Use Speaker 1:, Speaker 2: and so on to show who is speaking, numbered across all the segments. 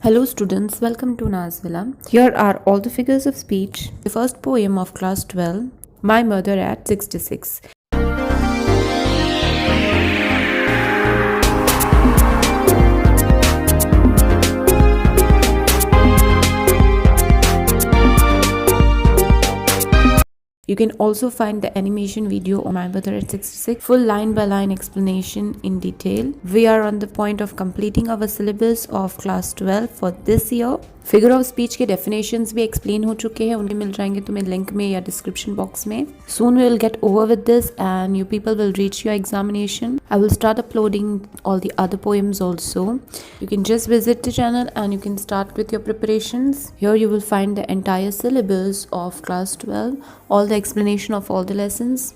Speaker 1: Hello students, welcome to Nazvilla. Here are all the figures of speech. The first poem of class 12, My Mother at 66. You can also find the animation video on My Mother at 66, full line by line explanation in detail. We are on the point of completing our syllabus of class 12 for this year. Figure of speech के definitions भी explain हो चुके हैं, उनके मिल जाएंगे तुम्हें link में या डिस्क्रिप्शन बॉक्स में. Soon we will get over with this and you people will reach your examination. I will start uploading all the other poems also. You can just visit the channel and you can start with your preparations. Here you will find the entire syllabus of class 12, all the explanation of all the lessons,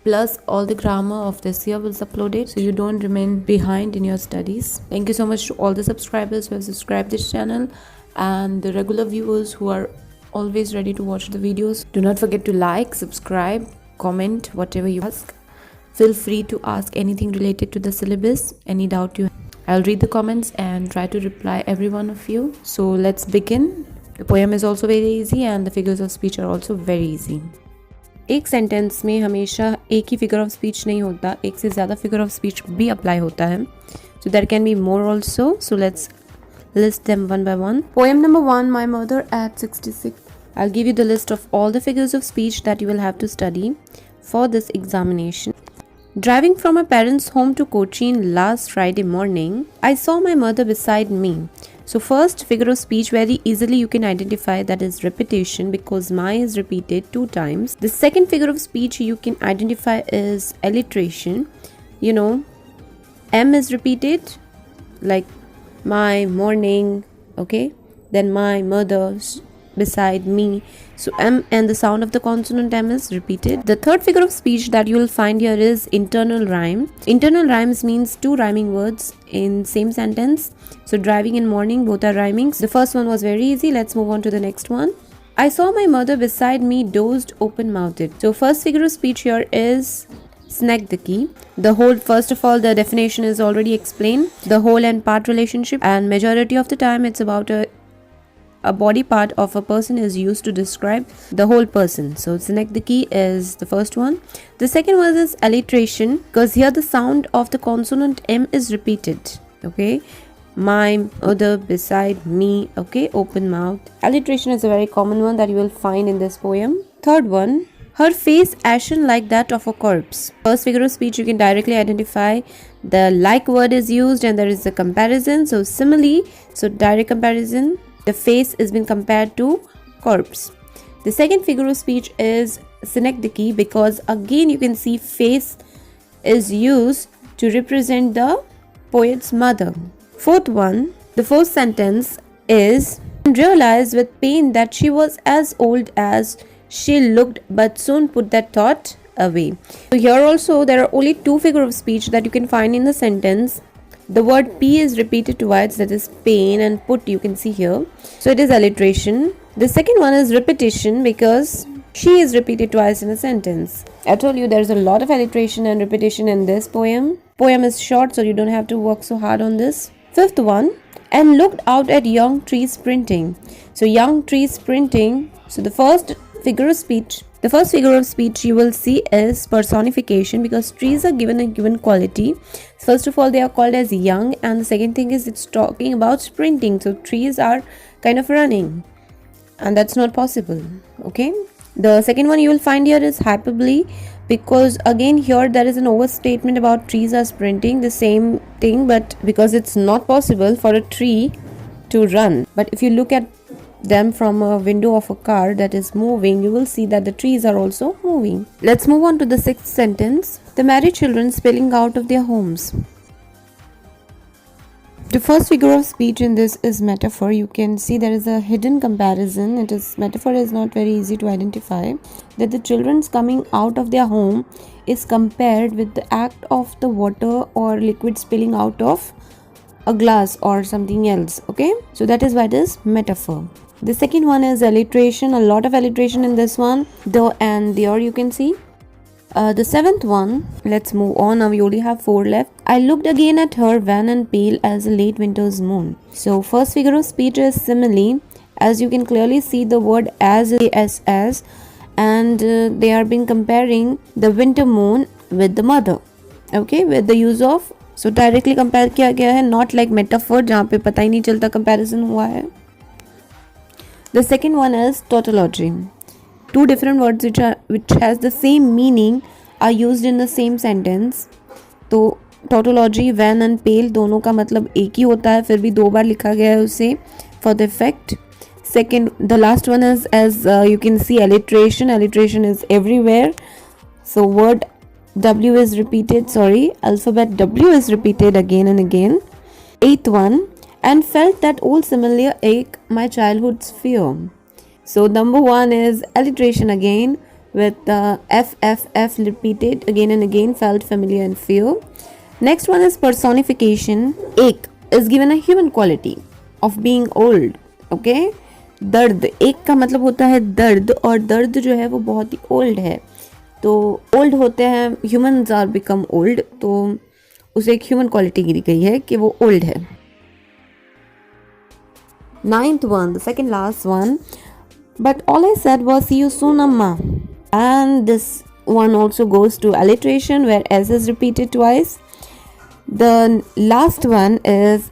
Speaker 1: plus all the grammar of this year was uploaded, so you don't remain behind in your studies. Thank you so much to all the subscribers who have subscribed this channel and the regular viewers who are always ready to watch the videos. Do not forget to like, subscribe, comment, whatever you ask. Feel free to ask anything related to the syllabus, any doubt you have. I'll read the comments and try to reply every one of you. So let's begin. The poem is also very easy and the figures of speech are also very easy. एक sentence में हमेशा एक ही figure of speech नहीं होता, एक से ज़्यादा figure of speech भी अप्लाई होता है. So there can be more also. So let's list them one by one. Poem number 1, My Mother at 66. I'll give you the list of all the figures of speech that you will have to study for this examination. Driving from my parents' home to Cochin last Friday morning, I saw my mother beside me. So first figure of speech, very easily you can identify, that is repetition, because my is repeated 2 times. The second figure of speech you can identify is alliteration. You know, M is repeated, like my morning, okay, then my mother beside me, so M and the sound of the consonant M is repeated. The third figure of speech that you will find here is internal rhyme. Internal rhymes means 2 rhyming words in same sentence. So driving and morning, both are rhyming. The first one was very easy. Let's move on to the next one. I saw my mother beside me, dozed open-mouthed. So first figure of speech here is snag the key. The whole, first of all, the definition is already explained. The whole and part relationship, and majority of the time it's about a body part of a person is used to describe the whole person. So snag the key is the first one. The second one is alliteration, because here the sound of the consonant M is repeated. Okay, my mother beside me, okay, open mouth. Alliteration is a very common one that you will find in this poem. Third one, her face ashen like that of a corpse. First figure of speech you can directly identify, the like word is used and there is a comparison, so simile, so direct comparison, the face is been compared to corpse. The second figure of speech is synecdoche, because again you can see face is used to represent the poet's mother. Fourth one, the fourth sentence is, realized with pain that she was as old as she looked, but soon put that thought away. So here also there are only 2 figure of speech that you can find in the sentence. The word P is repeated twice, that is pain, and put you can see here. So it is alliteration. The second one is repetition, because she is repeated twice in a sentence. I told you there's a lot of alliteration and repetition in this poem. Poem is short, so you don't have to work so hard on this. Fifth one, and looked out at young trees sprinting. So young trees sprinting. So the first figure of speech you will see is personification, because trees are given a given quality. First of all, they are called as young, and the second thing is it's talking about sprinting. So trees are kind of running, and that's not possible. Okay, the second one you will find here is hyperbole, because again here there is an overstatement about trees are sprinting, the same thing, but because it's not possible for a tree to run. But if you look at them from a window of a car that is moving, you will see that the trees are also moving. Let's move on to the 6th sentence. The married children spilling out of their homes. The first figure of speech in this is metaphor. You can see there is a hidden comparison. It is, metaphor is not very easy to identify, that the children's coming out of their home is compared with the act of the water or liquid spilling out of a glass or something else. Okay, so that is why it is metaphor. The second one is alliteration. A lot of alliteration in this one, the and there you can see. The seventh one, let's move on. Now we only have 4 left. I looked again at her, wan and pale as a late winter's moon. So first figure of speech is simile. As you can clearly see, the word as is as, and they are being comparing the winter moon with the mother. Okay, with the use of, so directly compare किया गया है, not like metaphor जहाँ पे पता ही नहीं चलता comparison हुआ है. The second one is tautology. Two different words which has the same meaning are used in the same sentence. तो tautology, wan and pale दोनों का मतलब एक ही होता है, फिर भी 2 बार लिखा गया है उसे for the effect. Second, the last one is as you can see, alliteration. Alliteration is everywhere. So word W is repeated. Alphabet W is repeated again and again. Eighth one, and felt that old familiar ache, my childhood's fear. So number 1 is alliteration again with the F repeated again and again, felt familiar and fear. Next one is personification. Ache is given a human quality of being old. Okay. दर्द, एक का मतलब होता है दर्द, और दर्द जो है वो बहुत ही ओल्ड है. तो ओल्ड होते हैं, ह्यूमन्स आर बिकम ओल्ड, तो उसे एक ह्यूमन क्वालिटी दी गई है कि वो ओल्ड है. 9th one, the second last one, but all I said was see you soon amma, and this one also goes to alliteration where s is repeated twice. The last one is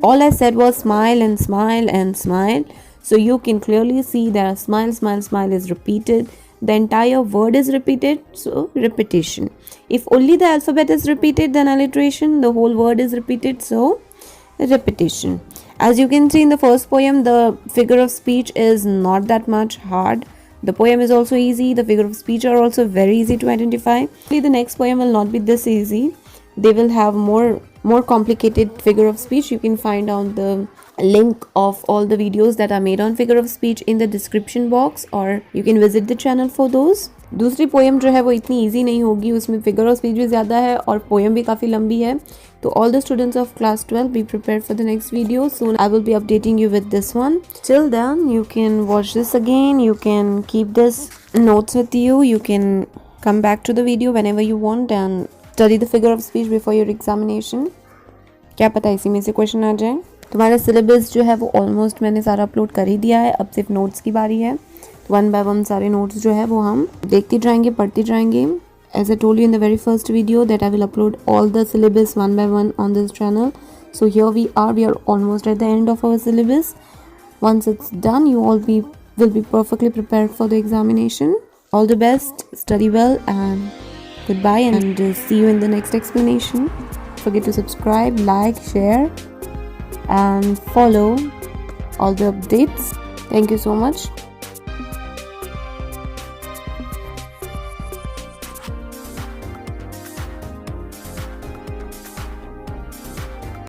Speaker 1: all I said was smile and smile and smile. So you can clearly see that smile, smile, smile is repeated. The entire word is repeated, so repetition. If only the alphabet is repeated, then alliteration. The whole word is repeated, so repetition. As you can see in the first poem, the figure of speech is not that much hard. The poem is also easy. The figure of speech are also very easy to identify. The next poem will not be this easy. They will have more complicated figure of speech. You can find out the link of all the videos that are made on figure of speech in the description box, or you can visit the channel for those. दूसरी poem जो है वो इतनी easy नहीं होगी, उसमें figure of speech भी ज़्यादा है और पोएम भी काफ़ी लंबी है. तो all the students of class 12 be prepared for the next video. Soon I will be updating you with this one. Till then you can watch this again, you can keep this notes with you, you can come back to the video whenever you want and study the figure of speech before your examination. क्या पता इसी में से question आ जाए. तुम्हारा syllabus जो है वो ऑलमोस्ट मैंने सारा अपलोड कर ही दिया है, अब सिर्फ नोट्स की बारी है. 1 by 1 सारे नोट्स जो है वो हम देखते जाएंगे, पढ़ते जाएंगे. As I told you in the very first video that I will upload all the syllabus 1 by 1 on this channel. So here we are almost at the end of our syllabus. Once it's done, you all will be perfectly prepared for the examination. All the best, study well, and goodbye, and see you in the next explanation. Don't forget to subscribe, like, share, and follow all the updates. Thank you so much.